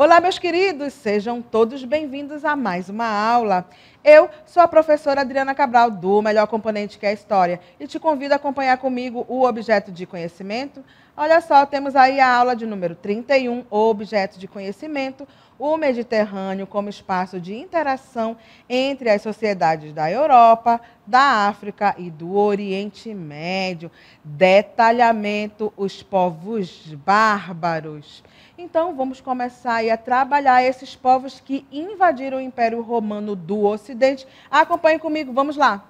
Olá, meus queridos, sejam todos bem-vindos a mais uma aula. Eu sou a professora Adriana Cabral, do Melhor Componente que é a História, e te convido a acompanhar comigo o objeto de conhecimento. Olha só, temos aí a aula de número 31, o objeto de conhecimento, o Mediterrâneo como espaço de interação entre as sociedades da Europa, da África e do Oriente Médio. Detalhamento, os povos bárbaros. Então, vamos começar aí a trabalhar esses povos que invadiram o Império Romano do Ocidente. Acompanhe comigo, vamos lá.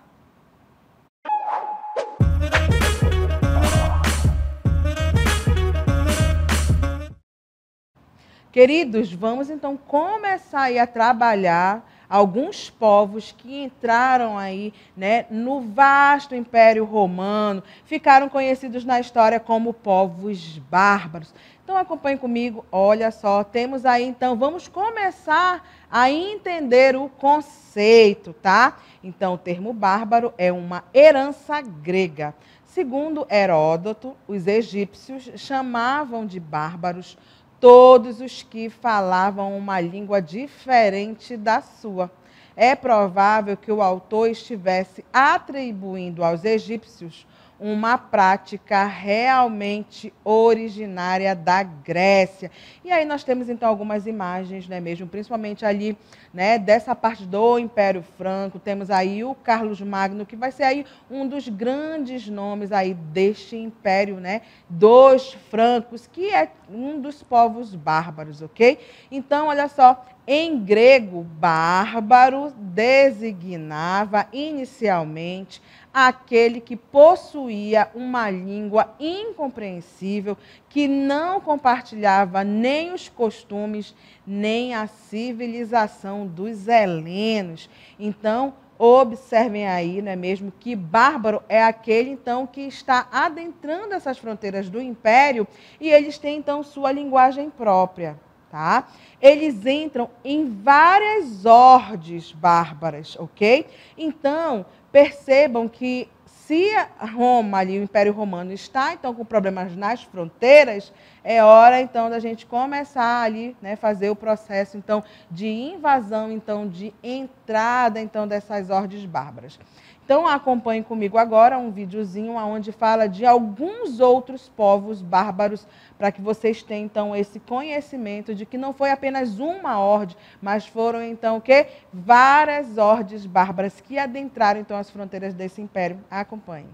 Queridos, vamos então começar aí a trabalhar alguns povos que entraram aí, né, no vasto Império Romano, ficaram conhecidos na história como povos bárbaros. Então acompanhe comigo, olha só, temos aí então, vamos começar a entender o conceito, tá? Então o termo bárbaro é uma herança grega. Segundo Heródoto, os egípcios chamavam de bárbaros todos os que falavam uma língua diferente da sua. É provável que o autor estivesse atribuindo aos egípcios uma prática realmente originária da Grécia. E aí nós temos então algumas imagens, né, mesmo, principalmente ali, né, dessa parte do Império Franco. Temos aí o Carlos Magno, que vai ser aí um dos grandes nomes aí deste império, né, dos francos, que é um dos povos bárbaros, ok? Então, olha só, em grego, bárbaro designava inicialmente aquele que possuía uma língua incompreensível, que não compartilhava nem os costumes, nem a civilização dos helenos. Então, observem aí, não é mesmo, que bárbaro é aquele, então, que está adentrando essas fronteiras do império e eles têm, então, sua linguagem própria, tá? Eles entram em várias hordes bárbaras, ok? Então, percebam que se Roma, ali, o Império Romano, está então com problemas nas fronteiras, é hora então da gente começar ali, né, fazer o processo então de invasão, então de entrada então dessas hordes bárbaras. Então acompanhem comigo agora um videozinho onde fala de alguns outros povos bárbaros, para que vocês tenham então esse conhecimento de que não foi apenas uma horde, mas foram então o quê? Várias hordes bárbaras que adentraram então as fronteiras desse império. Acompanhem.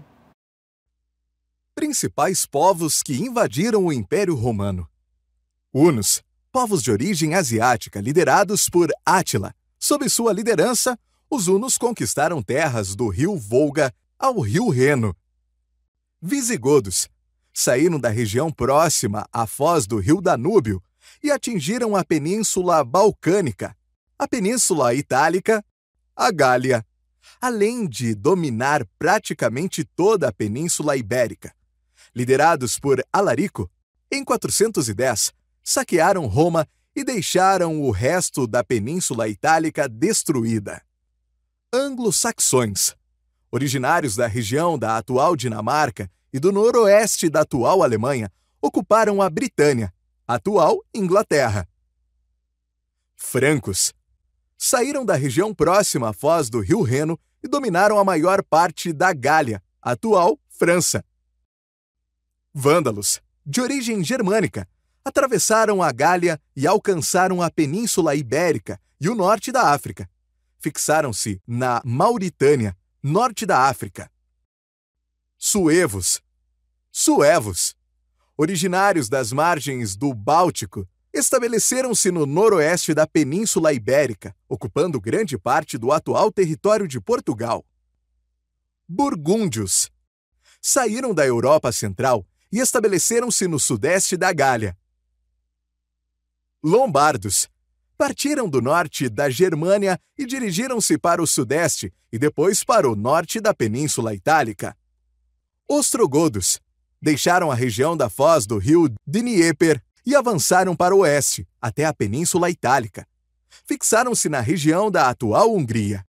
Principais povos que invadiram o Império Romano. Hunos, povos de origem asiática liderados por Átila. Sob sua liderança, os hunos conquistaram terras do rio Volga ao rio Reno. Visigodos saíram da região próxima à foz do rio Danúbio e atingiram a Península Balcânica, a Península Itálica, a Gália, além de dominar praticamente toda a Península Ibérica. Liderados por Alarico, em 410, saquearam Roma e deixaram o resto da Península Itálica destruída. Anglo-saxões, originários da região da atual Dinamarca e do noroeste da atual Alemanha, ocuparam a Britânia, atual Inglaterra. Francos, saíram da região próxima à foz do rio Reno e dominaram a maior parte da Gália, atual França. Vândalos, de origem germânica, atravessaram a Gália e alcançaram a Península Ibérica e o norte da África. Fixaram-se na Mauritânia, norte da África. Suevos, originários das margens do Báltico, estabeleceram-se no noroeste da Península Ibérica, ocupando grande parte do atual território de Portugal. Burgúndios, saíram da Europa Central e estabeleceram-se no sudeste da Gália. Lombardos, partiram do norte da Germânia e dirigiram-se para o sudeste e depois para o norte da Península Itálica. Ostrogodos, deixaram a região da foz do rio Dnieper e avançaram para o oeste, até a Península Itálica. Fixaram-se na região da atual Hungria.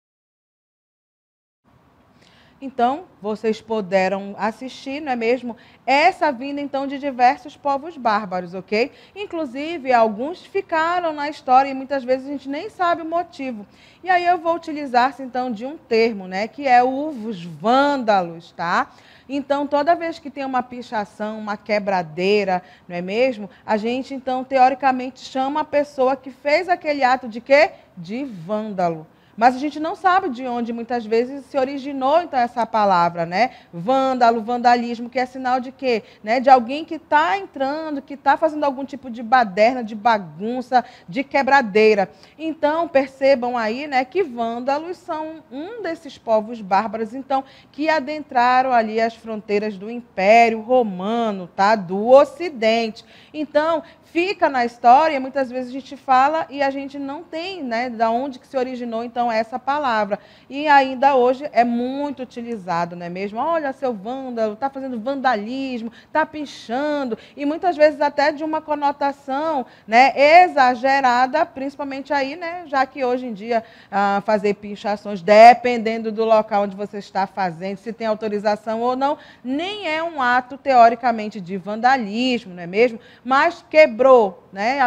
Então, vocês puderam assistir, não é mesmo? Essa vinda, então, de diversos povos bárbaros, ok? Inclusive, alguns ficaram na história e muitas vezes a gente nem sabe o motivo. E aí eu vou utilizar-se, então, de um termo, né? Que é os vândalos, tá? Então, toda vez que tem uma pichação, uma quebradeira, não é mesmo? A gente, então, teoricamente, chama a pessoa que fez aquele ato de quê? De vândalo. Mas a gente não sabe de onde, muitas vezes, se originou, então, essa palavra, né? Vândalo, vandalismo, que é sinal de quê? Né? De alguém que está entrando, que está fazendo algum tipo de baderna, de bagunça, de quebradeira. Então, percebam aí, né, que vândalos são um desses povos bárbaros, então, que adentraram ali as fronteiras do Império Romano, tá? Do Ocidente. Então, fica na história, muitas vezes a gente fala e a gente não tem, né, da onde que se originou, então, essa palavra. E ainda hoje é muito utilizado, não é mesmo? Olha, seu vândalo, está fazendo vandalismo, está pichando, e muitas vezes até de uma conotação, né, exagerada, principalmente aí, né, já que hoje em dia fazer pichações, dependendo do local onde você está fazendo, se tem autorização ou não, nem é um ato, teoricamente, de vandalismo, não é mesmo? Mas quebrou, né?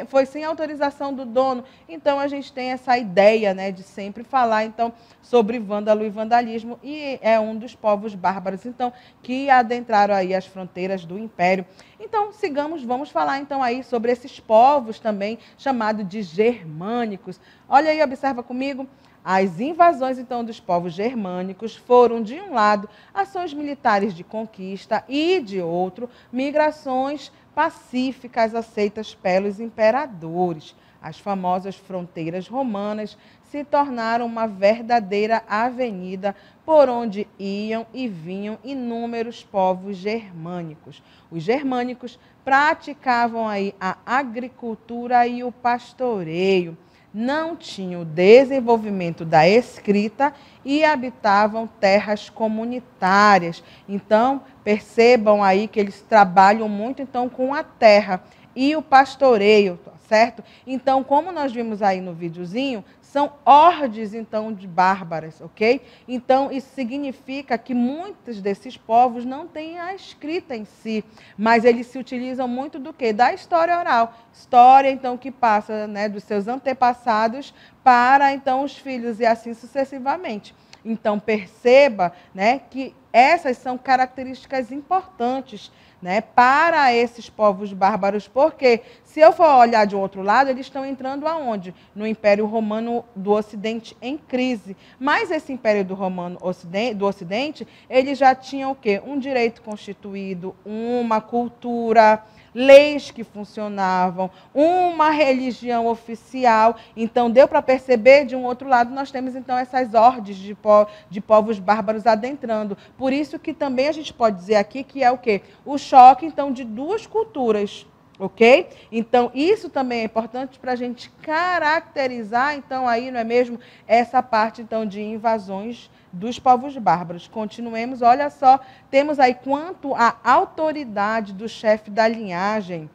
Foi sem autorização do dono. Então, a gente tem essa ideia, né, de sempre falar, então, sobre vândalo e vandalismo, e é um dos povos bárbaros, então, que adentraram aí as fronteiras do Império. Então, sigamos, vamos falar, então, aí sobre esses povos também, chamados de germânicos. Olha aí, observa comigo. As invasões, então, dos povos germânicos foram, de um lado, ações militares de conquista e, de outro, migrações pacíficas aceitas pelos imperadores. As famosas fronteiras romanas se tornaram uma verdadeira avenida por onde iam e vinham inúmeros povos germânicos. Os germânicos praticavam aí a agricultura e o pastoreio, não tinham o desenvolvimento da escrita e habitavam terras comunitárias. Então, percebam aí que eles trabalham muito, então, com a terra e o pastoreio, certo? Então, como nós vimos aí no videozinho, são hordes, então, de bárbaras, ok? Então, isso significa que muitos desses povos não têm a escrita em si, mas eles se utilizam muito do quê? Da história oral. História, então, que passa, né, dos seus antepassados para, então, os filhos e assim sucessivamente. Então, perceba, né, que essas são características importantes, né, para esses povos bárbaros, porque se eu for olhar de outro lado, eles estão entrando aonde? No Império Romano do Ocidente em crise. Mas esse Império do Ocidente, ele já tinha o quê? Um direito constituído, uma cultura, leis que funcionavam, uma religião oficial. Então, deu para perceber, de um outro lado, nós temos, então, essas hordes de povos bárbaros adentrando. Por isso que também a gente pode dizer aqui que é o quê? O choque, então, de duas culturas. Ok? Então, isso também é importante para a gente caracterizar, então, aí, não é mesmo, essa parte, então, de invasões dos povos bárbaros. Continuemos, olha só, temos aí quanto à autoridade do chefe da linhagem.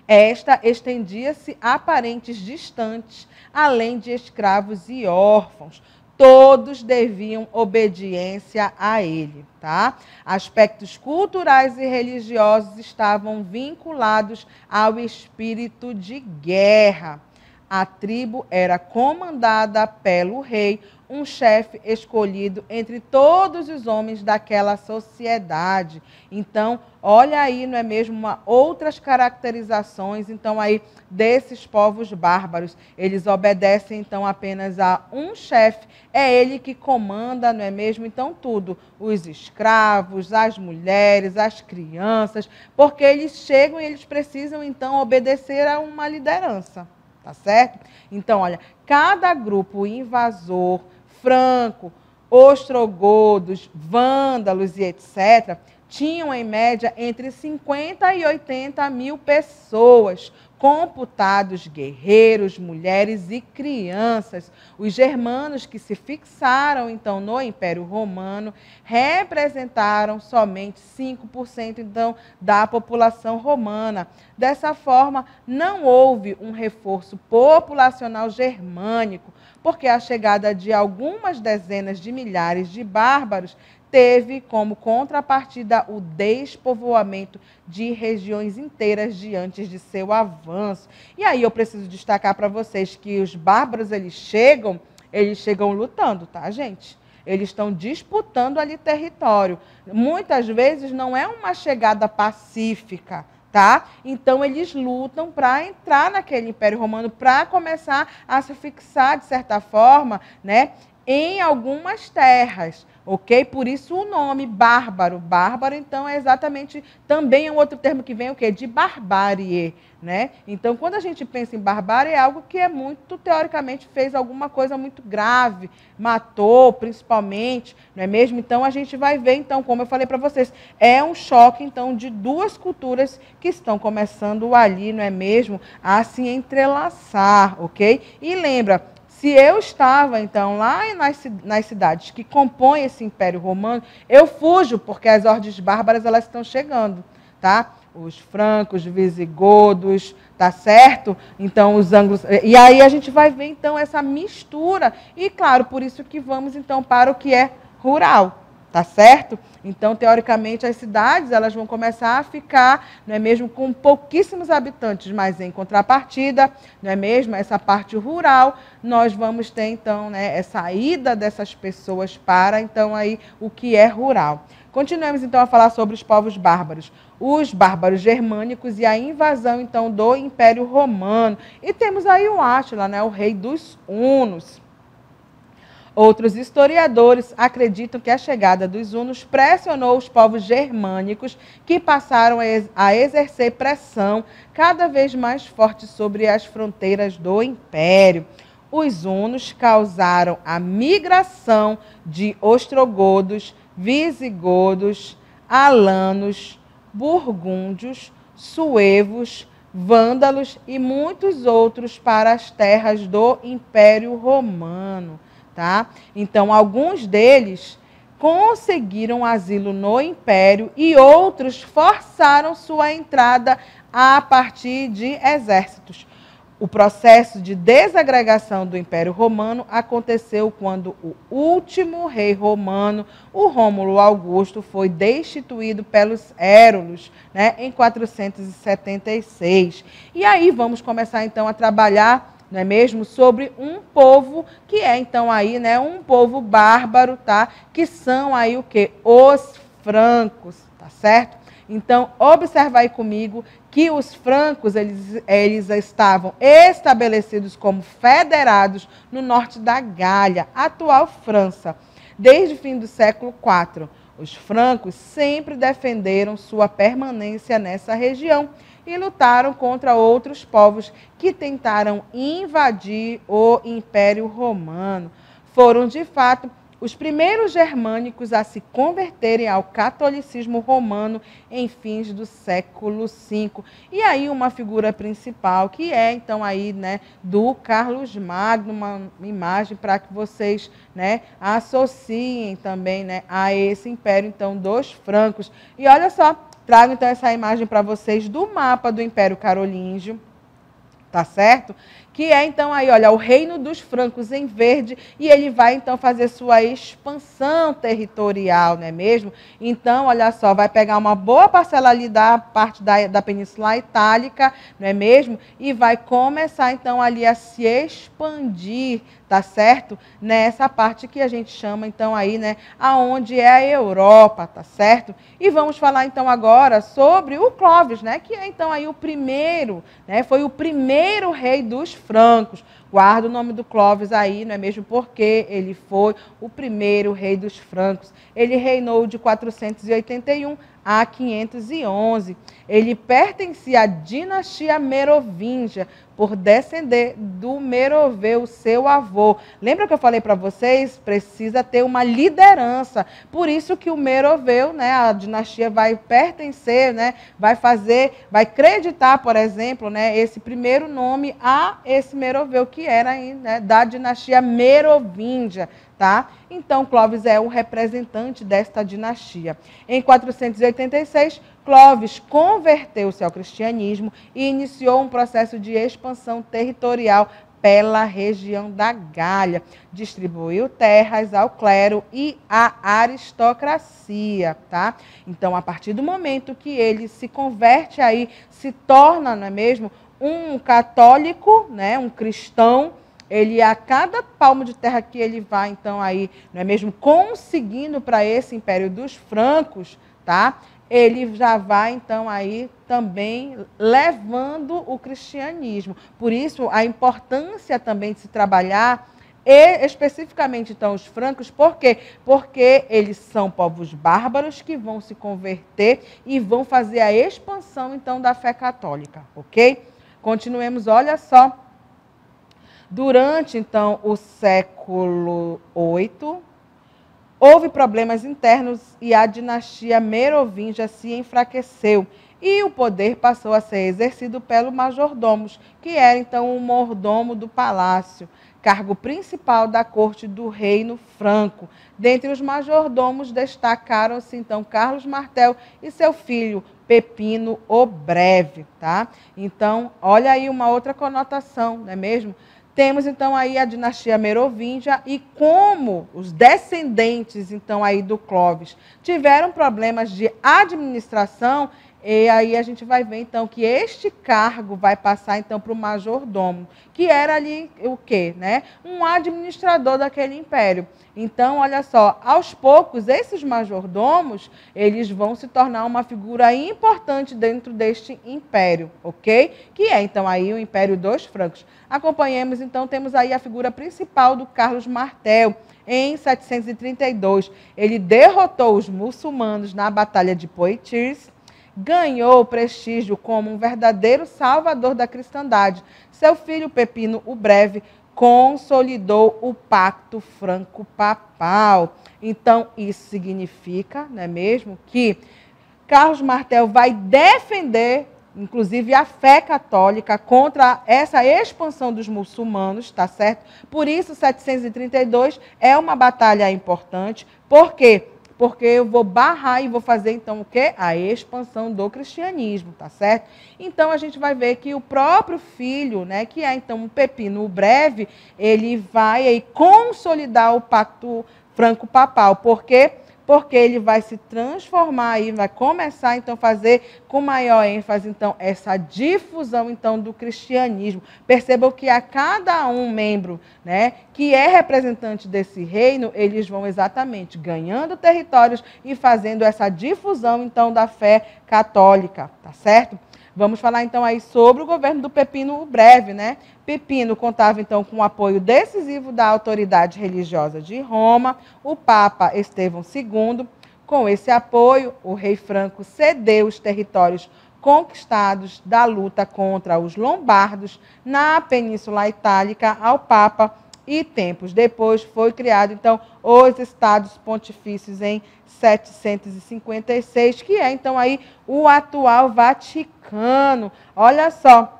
Esta estendia-se a parentes distantes, além de escravos e órfãos. Todos deviam obediência a ele, tá? Aspectos culturais e religiosos estavam vinculados ao espírito de guerra. A tribo era comandada pelo rei, um chefe escolhido entre todos os homens daquela sociedade. Então, olha aí, não é mesmo, outras caracterizações, então, aí, desses povos bárbaros. Eles obedecem, então, apenas a um chefe. É ele que comanda, não é mesmo? Então, tudo. Os escravos, as mulheres, as crianças, porque eles chegam e eles precisam, então, obedecer a uma liderança. Tá certo? Então, olha, cada grupo invasor, franco, ostrogodos, vândalos e etc., tinham, em média, entre 50 e 80 mil pessoas, computados guerreiros, mulheres e crianças. Os germanos que se fixaram, então, no Império Romano, representaram somente 5%, então, da população romana. Dessa forma, não houve um reforço populacional germânico, porque a chegada de algumas dezenas de milhares de bárbaros teve como contrapartida o despovoamento de regiões inteiras diante de seu avanço. E aí eu preciso destacar para vocês que os bárbaros, eles chegam lutando, tá, gente? Eles estão disputando ali território. Muitas vezes não é uma chegada pacífica, tá? Então, eles lutam para entrar naquele Império Romano, para começar a se fixar, de certa forma, né, em algumas terras, ok? Por isso o nome bárbaro. Bárbaro, então, é exatamente, também é um outro termo que vem o quê? De barbárie, né? Então, quando a gente pensa em barbárie, é algo que é muito, teoricamente, fez alguma coisa muito grave, matou, principalmente, não é mesmo? Então, a gente vai ver, então, como eu falei para vocês, é um choque, então, de duas culturas que estão começando ali, não é mesmo? A se entrelaçar, ok? E lembra, se eu estava, então, lá nas cidades que compõem esse Império Romano, eu fujo, porque as hordes bárbaras elas estão chegando, tá? Os francos, visigodos, tá certo? Então, os anglos... E aí a gente vai ver, então, essa mistura. E, claro, por isso que vamos, então, para o que é rural, tá certo? Então, teoricamente, as cidades elas vão começar a ficar, não é mesmo, com pouquíssimos habitantes, mas em contrapartida, não é mesmo, essa parte rural, nós vamos ter, então, né, essa ida dessas pessoas para, então, aí, o que é rural. Continuemos, então, a falar sobre os povos bárbaros. Os bárbaros germânicos e a invasão, então, do Império Romano. E temos aí o Átila, né, o rei dos hunos. Outros historiadores acreditam que a chegada dos hunos pressionou os povos germânicos, que passaram a exercer pressão cada vez mais forte sobre as fronteiras do império. Os hunos causaram a migração de ostrogodos, visigodos, alanos, burgúndios, suevos, vândalos e muitos outros para as terras do Império Romano. Tá? Então, alguns deles conseguiram asilo no Império e outros forçaram sua entrada a partir de exércitos. O processo de desagregação do Império Romano aconteceu quando o último rei romano, o Rômulo Augusto, foi destituído pelos Hérulos, né, em 476. E aí vamos começar, então, a trabalhar, não é mesmo, sobre um povo que é, então, aí, né, um povo bárbaro, tá? Que são aí o quê? Os francos, tá certo? Então, observa aí comigo que os francos, eles estavam estabelecidos como federados no norte da Gália, atual França, desde o fim do século IV. Os francos sempre defenderam sua permanência nessa região e lutaram contra outros povos que tentaram invadir o Império Romano. Foram, de fato, os primeiros germânicos a se converterem ao catolicismo romano em fins do século V. E aí uma figura principal, que é, então, aí, né, do Carlos Magno, uma imagem para que vocês, né, associem também, né, a esse império, então, dos francos. E olha só, trago, então, essa imagem para vocês do mapa do Império Carolíngio, tá certo? Que é, então, aí, olha, o reino dos francos em verde, e ele vai, então, fazer sua expansão territorial, não é mesmo? Então, olha só, vai pegar uma boa parcela ali da parte da Península Itálica, não é mesmo? E vai começar, então, ali a se expandir, tá certo? Nessa parte que a gente chama, então, aí, né, aonde é a Europa, tá certo? E vamos falar, então, agora sobre o Clovis, né, que é, então, aí o primeiro, né, foi o primeiro rei dos francos. Guarda o nome do Clovis aí, não é mesmo? Porque ele foi o primeiro rei dos francos. Ele reinou de 481 a 511. Ele pertencia à dinastia merovingia, por descender do Meroveu, seu avô. Lembra que eu falei para vocês? Precisa ter uma liderança. Por isso que o Meroveu, né, a dinastia vai pertencer, né, vai acreditar, por exemplo, né, esse primeiro nome a esse Meroveu, que era, né, da dinastia merovingia. Tá? Então, Clovis é o representante desta dinastia. Em 486, Clovis converteu-se ao cristianismo e iniciou um processo de expansão territorial pela região da Gália. Distribuiu terras ao clero e à aristocracia. Tá? Então, a partir do momento que ele se converte aí, se torna, não é mesmo, um católico, né, um cristão, ele, a cada palmo de terra que ele vai, então, aí, não é mesmo, conseguindo para esse Império dos Francos, tá? Ele já vai, então, aí também levando o cristianismo. Por isso, a importância também de se trabalhar, e especificamente, então, os francos, por quê? Porque eles são povos bárbaros que vão se converter e vão fazer a expansão, então, da fé católica, ok? Continuemos, olha só. Durante, então, o século VIII, houve problemas internos e a dinastia merovingia se enfraqueceu e o poder passou a ser exercido pelo majordomos, que era, então, o mordomo do palácio, cargo principal da corte do reino franco. Dentre os majordomos destacaram-se, então, Carlos Martel e seu filho, Pepino o Breve. Tá? Então, olha aí uma outra conotação, não é mesmo? Temos, então, aí a dinastia merovingia e como os descendentes, então, aí do Clovis tiveram problemas de administração, e aí a gente vai ver, então, que este cargo vai passar, então, para o majordomo, que era ali o quê? Né? Um administrador daquele império. Então, olha só, aos poucos, esses majordomos, eles vão se tornar uma figura importante dentro deste império, ok? Que é, então, aí o Império dos Francos. Acompanhemos, então, temos aí a figura principal do Carlos Martel. Em 732, ele derrotou os muçulmanos na Batalha de Poitiers, ganhou prestígio como um verdadeiro salvador da cristandade. Seu filho Pepino o Breve consolidou o pacto franco-papal. Então, isso significa, não é mesmo, que Carlos Martel vai defender, inclusive, a fé católica contra essa expansão dos muçulmanos, tá certo? Por isso, 732 é uma batalha importante. Por quê? Porque eu vou barrar e vou fazer, então, o quê? A expansão do cristianismo, tá certo? Então, a gente vai ver que o próprio filho, né, que é, então, um Pepino o Breve, ele vai aí consolidar o pacto franco-papal. Por quê? Porque ele vai se transformar e vai começar, então, a fazer com maior ênfase, então, essa difusão, então, do cristianismo. Percebam que a cada um membro, né, que é representante desse reino, eles vão exatamente ganhando territórios e fazendo essa difusão, então, da fé católica, tá certo? Vamos falar, então, aí sobre o governo do Pepino o Breve, né? Pepino contava, então, com o apoio decisivo da autoridade religiosa de Roma, o Papa Estevão II. Com esse apoio, o rei franco cedeu os territórios conquistados da luta contra os lombardos na Península Itálica ao Papa e tempos depois foi criado, então, os Estados Pontifícios em 756, que é, então, aí o atual Vaticano. Olha só.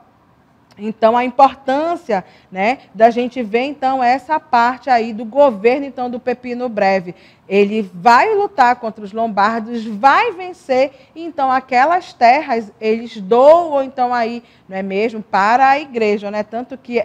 Então, a importância, né, da gente ver, então, essa parte aí do governo, então, do Pepino Breve. Ele vai lutar contra os lombardos, vai vencer, então, aquelas terras, eles doam, então, aí, não é mesmo, para a igreja, né? Tanto que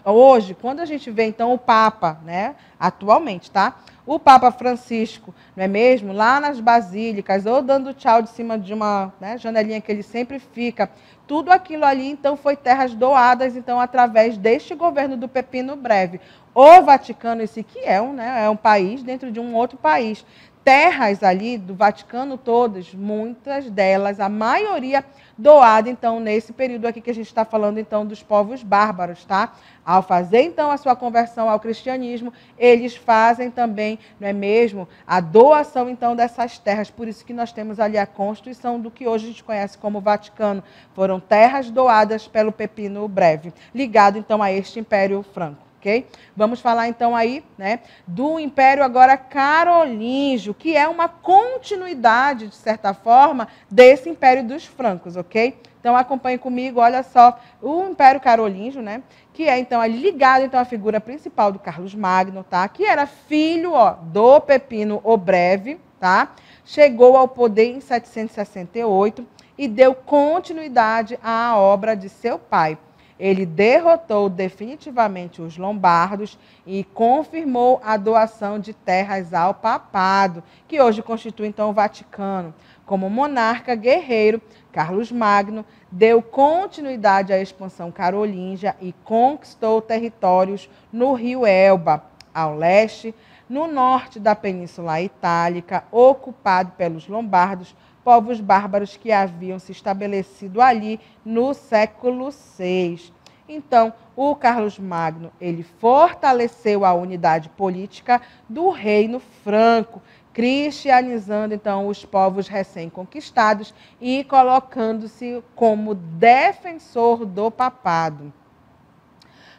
hoje, quando a gente vê, então, o Papa, né, atualmente, tá? O Papa Francisco, não é mesmo? Lá nas basílicas, ou dando tchau de cima de uma, né, janelinha que ele sempre fica. Tudo aquilo ali, então, foi terras doadas, então, através deste governo do Pepino Breve. O Vaticano, esse que é um país dentro de um outro país, terras ali do Vaticano todas, muitas delas, a maioria doada, então, nesse período aqui que a gente está falando, então, dos povos bárbaros, tá? Ao fazer, então, a sua conversão ao cristianismo, eles fazem também, não é mesmo, a doação, então, dessas terras. Por isso que nós temos ali a constituição do que hoje a gente conhece como Vaticano. Foram terras doadas pelo Pepino Breve, ligado, então, a este Império Franco. Okay? Vamos falar então aí, né, do Império agora Carolíngio, que é uma continuidade, de certa forma, desse Império dos Francos, ok? Então acompanhe comigo, olha só, o Império Carolíngio, né, que é então ligado então à figura principal do Carlos Magno, tá? Que era filho, ó, do Pepino o Breve, tá? Chegou ao poder em 768 e deu continuidade à obra de seu pai. Ele derrotou definitivamente os lombardos e confirmou a doação de terras ao papado, que hoje constitui então o Vaticano. Como monarca guerreiro, Carlos Magno deu continuidade à expansão carolíngia e conquistou territórios no rio Elba, ao leste, no norte da Península Itálica, ocupado pelos lombardos, povos bárbaros que haviam se estabelecido ali no século VI. Então, o Carlos Magno, ele fortaleceu a unidade política do reino franco, cristianizando, então, os povos recém-conquistados e colocando-se como defensor do papado.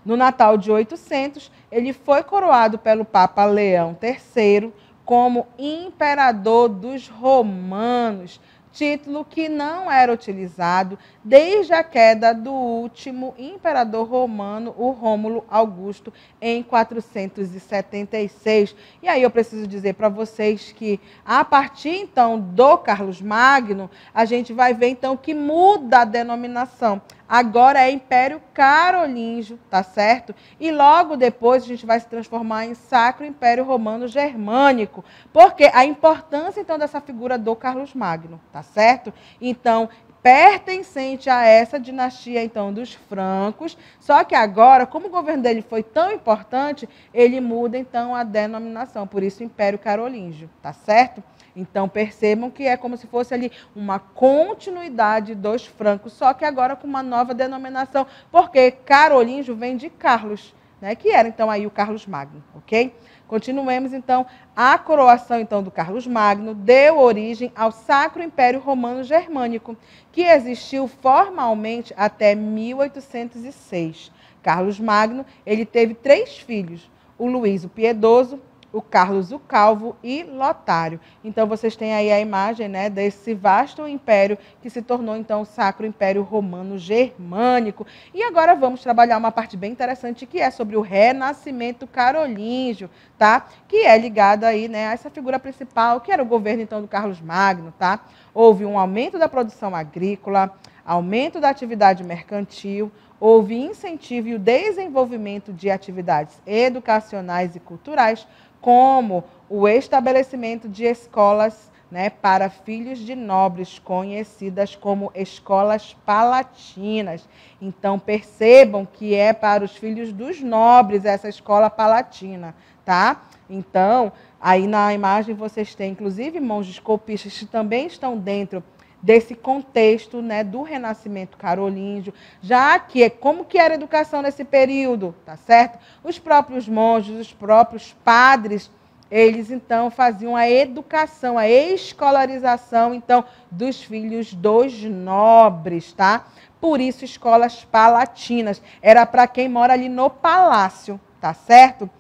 No Natal de 800, ele foi coroado pelo Papa Leão III como imperador dos romanos, título que não era utilizado desde a queda do último imperador romano, o Rômulo Augusto, em 476. E aí eu preciso dizer para vocês que, a partir então do Carlos Magno, a gente vai ver então que muda a denominação. Agora é Império Carolíngio, tá certo? E logo depois a gente vai se transformar em Sacro Império Romano Germânico, porque a importância então dessa figura do Carlos Magno, tá certo? Então, pertencente a essa dinastia então dos francos, só que agora, como o governo dele foi tão importante, ele muda então a denominação, por isso Império Carolíngio, tá certo? Então, percebam que é como se fosse ali uma continuidade dos francos, só que agora com uma nova denominação, porque carolíngio vem de Carlos, né, que era então aí o Carlos Magno, ok? Continuemos então, a coroação então do Carlos Magno deu origem ao Sacro Império Romano Germânico, que existiu formalmente até 1806. Carlos Magno, ele teve 3 filhos, o Luís o Piedoso, o Carlos o Calvo e Lotário. Então, vocês têm aí a imagem, né, desse vasto império que se tornou, então, o Sacro Império Romano Germânico. E agora vamos trabalhar uma parte bem interessante, que é sobre o Renascimento Carolíngio, tá? Que é ligado aí, né, a essa figura principal, que era o governo, então, do Carlos Magno, tá? Houve um aumento da produção agrícola, aumento da atividade mercantil, houve incentivo e o desenvolvimento de atividades educacionais e culturais, como o estabelecimento de escolas, né, para filhos de nobres, conhecidas como escolas palatinas. Então, percebam que é para os filhos dos nobres essa escola palatina, tá? Então, aí na imagem vocês têm, inclusive, monges copistas que também estão dentro desse contexto, né, do Renascimento Carolíngio, já que como que era a educação nesse período, tá certo? Os próprios monges, os próprios padres, eles então faziam a educação, a escolarização então dos filhos dos nobres, tá? Por isso escolas palatinas, era para quem mora ali no palácio, tá certo?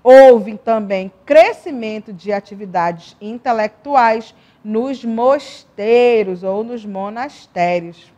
Houve também crescimento de atividades intelectuais nos mosteiros ou nos monastérios.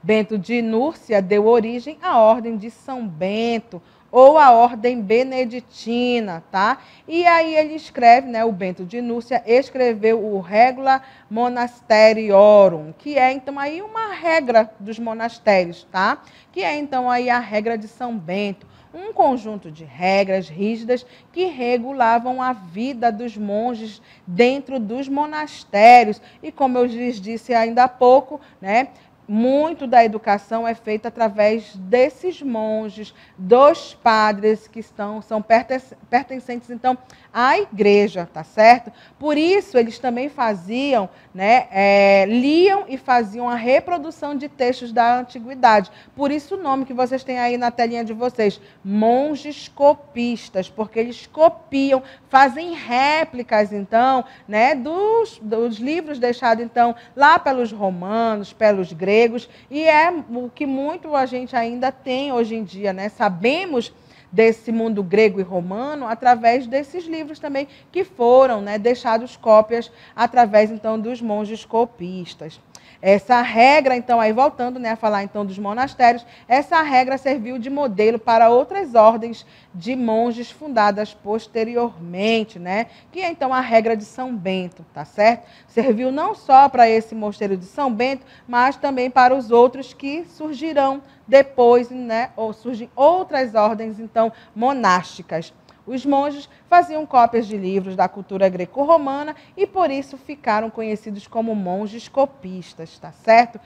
Bento de Núrcia deu origem à Ordem de São Bento, ou a Ordem Beneditina, tá? E aí ele escreve, né, o Bento de Núrcia escreveu o Regula Monasteriorum, que é então aí uma regra dos monastérios, tá? Que é então aí a regra de São Bento, um conjunto de regras rígidas que regulavam a vida dos monges dentro dos monastérios. E como eu lhes disse ainda há pouco, né, muito da educação é feita através desses monges, dos padres que são pertencentes, então, à igreja, tá certo? Por isso, eles também faziam, né, liam e faziam a reprodução de textos da antiguidade. Por isso o nome que vocês têm aí na telinha de vocês, monges copistas, porque eles copiam, fazem réplicas, então, né, dos livros deixados, então, lá pelos romanos, pelos gregos, e é o que muito a gente ainda tem hoje em dia, né? Sabemos desse mundo grego e romano através desses livros também que foram, né, deixados cópias através, então, dos monges copistas. Essa regra, então, aí voltando, né, a falar então dos monastérios, essa regra serviu de modelo para outras ordens de monges fundadas posteriormente, né, que é então a regra de São Bento, tá certo? Serviu não só para esse mosteiro de São Bento, mas também para os outros que surgirão depois, né, ou surgem outras ordens, então, monásticas. Os monges faziam cópias de livros da cultura greco-romana e, por isso, ficaram conhecidos como monges copistas, tá certo?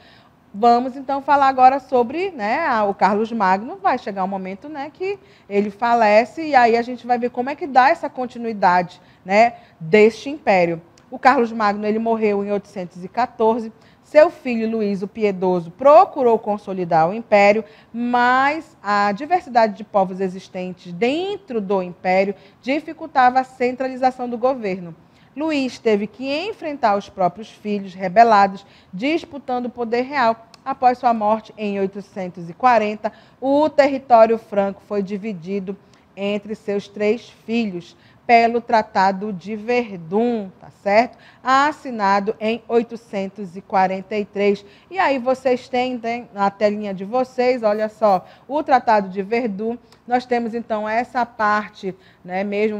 Vamos, então, falar agora sobre, né, o Carlos Magno. Vai chegar um momento, né, que ele falece e aí a gente vai ver como é que dá essa continuidade, né, deste império. O Carlos Magno ele morreu em 814. Seu filho Luís o Piedoso procurou consolidar o império, mas a diversidade de povos existentes dentro do império dificultava a centralização do governo. Luís teve que enfrentar os próprios filhos rebelados, disputando o poder real. Após sua morte, em 840, o território franco foi dividido entre seus 3 filhos, pelo Tratado de Verdun, tá certo? Assinado em 843. E aí vocês têm na telinha de vocês, olha só, o Tratado de Verdun. Nós temos então essa parte, né, mesmo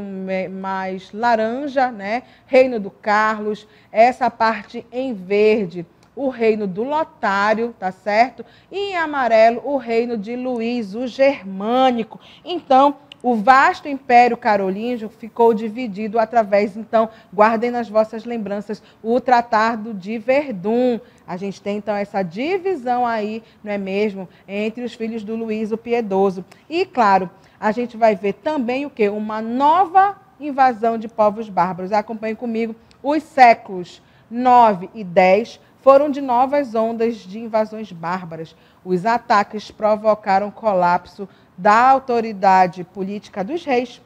mais laranja, né, Reino do Carlos, essa parte em verde, o reino do Lotário, tá certo? E em amarelo, o reino de Luís, o Germânico. Então, o vasto Império Carolíngio ficou dividido através, então, guardem nas vossas lembranças, o Tratado de Verdun. A gente tem, então, essa divisão aí, não é mesmo, entre os filhos do Luís o Piedoso. E, claro, a gente vai ver também o quê? Uma nova invasão de povos bárbaros. Acompanhe comigo. Os séculos 9 e 10 foram de novas ondas de invasões bárbaras. Os ataques provocaram colapso da autoridade política dos reis.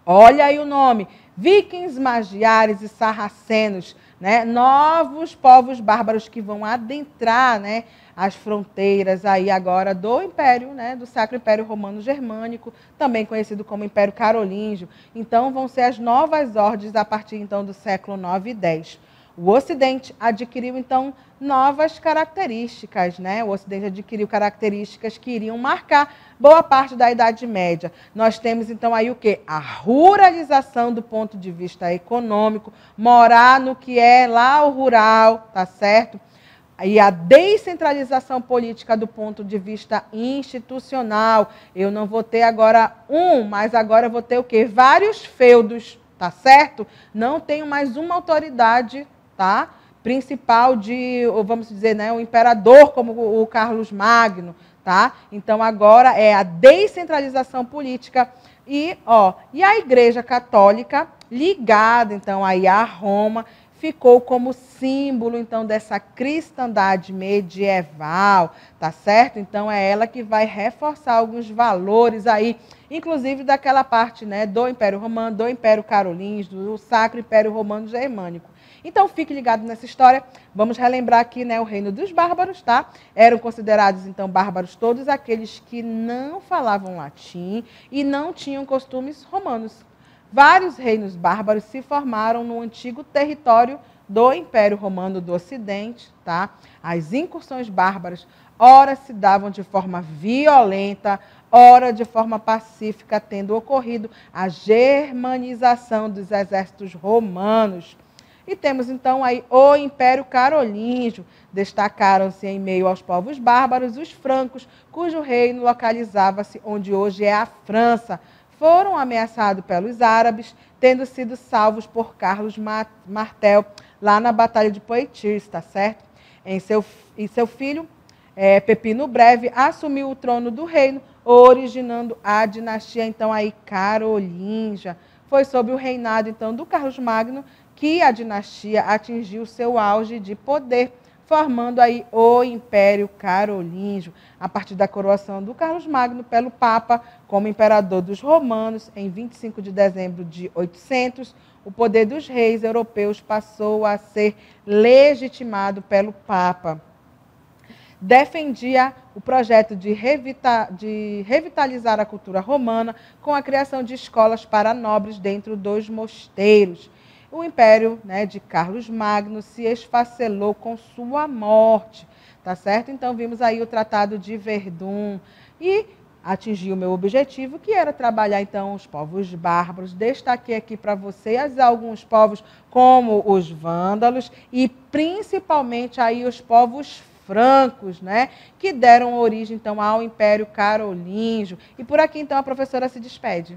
Olha aí o nome, vikings, magiares e sarracenos, né? Novos povos bárbaros que vão adentrar, né, as fronteiras aí agora do Império, né, do Sacro Império Romano Germânico, também conhecido como Império Carolíngio. Então vão ser as novas ordens a partir então do século 9 e 10. O Ocidente adquiriu, então, novas características, né? O Ocidente adquiriu características que iriam marcar boa parte da Idade Média. Nós temos, então, aí o quê? A ruralização do ponto de vista econômico, morar no que é lá o rural, tá certo? E a descentralização política do ponto de vista institucional. Eu não vou ter agora mas agora eu vou ter o quê? Vários feudos, tá certo? Não tenho mais uma autoridade, tá, principal vamos dizer, né, o imperador como o Carlos Magno, tá? Então agora é a descentralização política e a Igreja Católica ligada então aí a Roma ficou como símbolo então dessa cristandade medieval, tá certo? Então é ela que vai reforçar alguns valores aí, inclusive daquela parte, né, do Império Romano, do Império Carolíngio, do Sacro Império Romano Germânico. Então, fique ligado nessa história. Vamos relembrar aqui, né, o reino dos bárbaros, tá? Eram considerados, então, bárbaros todos aqueles que não falavam latim e não tinham costumes romanos. Vários reinos bárbaros se formaram no antigo território do Império Romano do Ocidente, tá? As incursões bárbaras, ora se davam de forma violenta, ora de forma pacífica, tendo ocorrido a germanização dos exércitos romanos. E temos, então, aí o Império Carolíngio. Destacaram-se em meio aos povos bárbaros os francos, cujo reino localizava-se onde hoje é a França. Foram ameaçados pelos árabes, tendo sido salvos por Carlos Martel, lá na Batalha de Poitiers, tá certo? e seu filho, Pepino Breve, assumiu o trono do reino, originando a dinastia, então, aí carolíngia. Foi sob o reinado, então, do Carlos Magno que a dinastia atingiu seu auge de poder, formando aí o Império Carolíngio, a partir da coroação do Carlos Magno pelo Papa como imperador dos romanos, em 25 de dezembro de 800, o poder dos reis europeus passou a ser legitimado pelo Papa. Defendia o projeto de revitalizar a cultura romana com a criação de escolas para nobres dentro dos mosteiros. O império, né, de Carlos Magno se esfacelou com sua morte, tá certo? Então vimos aí o Tratado de Verdun e atingiu o meu objetivo, que era trabalhar então os povos bárbaros. Destaquei aqui para vocês alguns povos como os vândalos e principalmente aí os povos francos, né, que deram origem então ao Império Carolíngio. E por aqui então a professora se despede.